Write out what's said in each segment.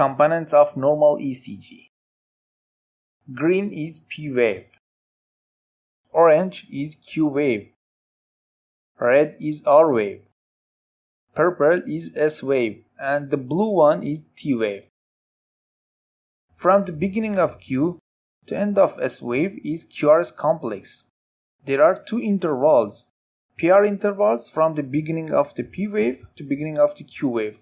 Components of normal ECG. Green is P wave. Orange is Q wave. Red is R wave. Purple is S wave, and the blue one is T wave. From the beginning of Q to end of S wave is QRS complex. There are two intervals, PR intervals from the beginning of the P wave to beginning of the Q wave.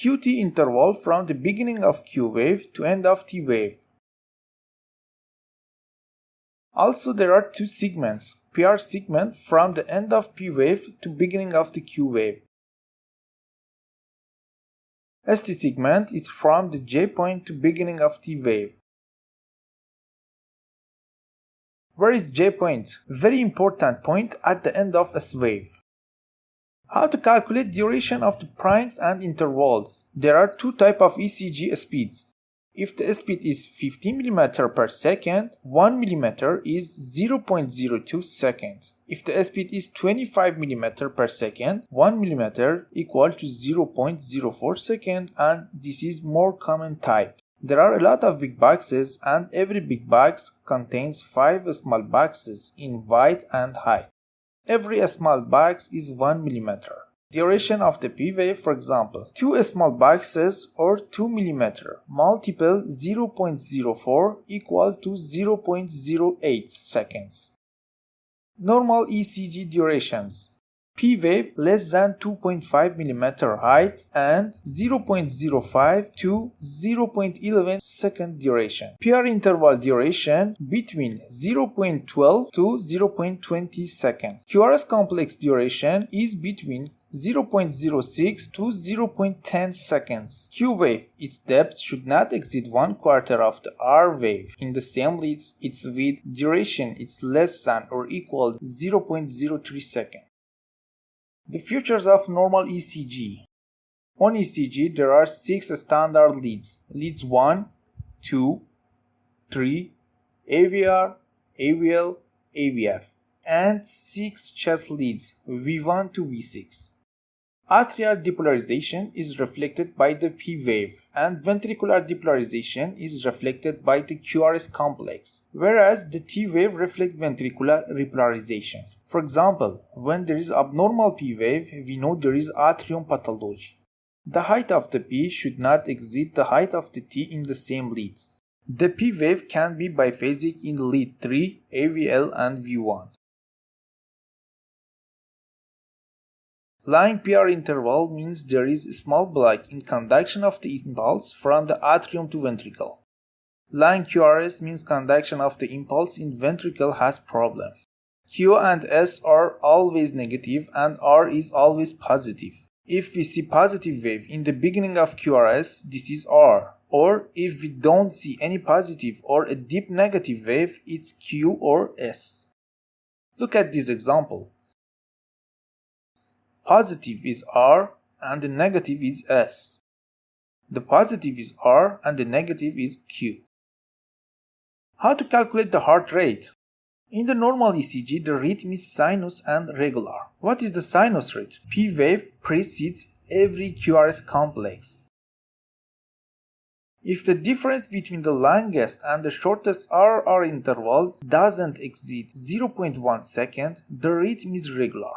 QT interval from the beginning of Q wave to end of T wave. Also there are two segments, PR segment from the end of P wave to beginning of the Q wave. ST segment is from the J point to beginning of T wave. Where is J point? Very important point at the end of S wave. How to calculate duration of the primes and intervals? There are two types of ECG speeds. If the speed is 50 mm per second, 1 mm is 0.02 seconds. If the speed is 25 mm per second, 1 mm equal to 0.04 seconds, and this is more common type. There are a lot of big boxes, and every big box contains 5 small boxes in width and height. Every small box is 1 mm. Duration of the P wave, for example, 2 small boxes or 2 mm multiple 0.04 equal to 0.08 seconds. Normal ECG durations. P wave less than 2.5 mm height and 0.05 to 0.11 second duration. PR interval duration between 0.12 to 0.20 second. QRS complex duration is between 0.06 to 0.10 seconds. Q wave, its depth should not exceed 1/4 of the R wave. In the same leads, its width duration is less than or equal to 0.03 seconds. The features of normal ECG. On ECG, there are 6 standard leads. Leads 1, 2, 3, AVR, AVL, AVF, and 6 chest leads, V1 to V6. Atrial depolarization is reflected by the P wave, and ventricular depolarization is reflected by the QRS complex, whereas the T wave reflects ventricular repolarization. For example, when there is abnormal P wave, we know there is atrium pathology. The height of the P should not exceed the height of the T in the same lead. The P wave can be biphasic in lead 3, AVL, and V1. Line PR interval means there is a small block in conduction of the impulse from the atrium to ventricle. Line QRS means conduction of the impulse in ventricle has problem. Q and S are always negative and R is always positive. If we see positive wave in the beginning of QRS, this is R. Or if we don't see any positive or a deep negative wave, it's Q or S. Look at this example. Positive is R and the negative is S. The positive is R and the negative is Q. How to calculate the heart rate? In the normal ECG, the rhythm is sinus and regular. What is the sinus rate? P wave precedes every QRS complex. If the difference between the longest and the shortest RR interval doesn't exceed 0.1 second, the rhythm is regular.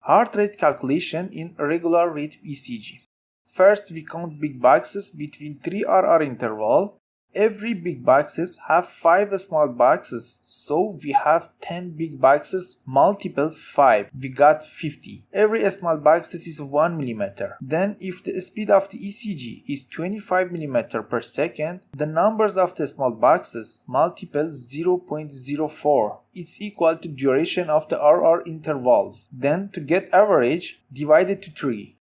Heart rate calculation in regular rhythm ECG. First, we count big boxes between 3 RR interval. Every big boxes have 5 small boxes, so we have 10 big boxes multiple 5. We got 50. Every small boxes is 1 mm. Then if the speed of the ECG is 25 mm per second, the numbers of the small boxes multiple 0.04. It's equal to duration of the RR intervals. Then to get average, divided to 3.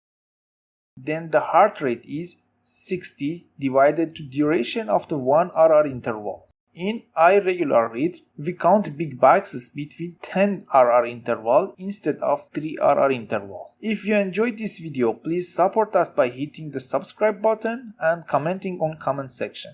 Then the heart rate is 60 divided to duration of the 1 RR interval. In irregular rhythm, we count big boxes between 10 RR interval instead of 3 RR interval. If you enjoyed this video, please support us by hitting the subscribe button and commenting on comment section.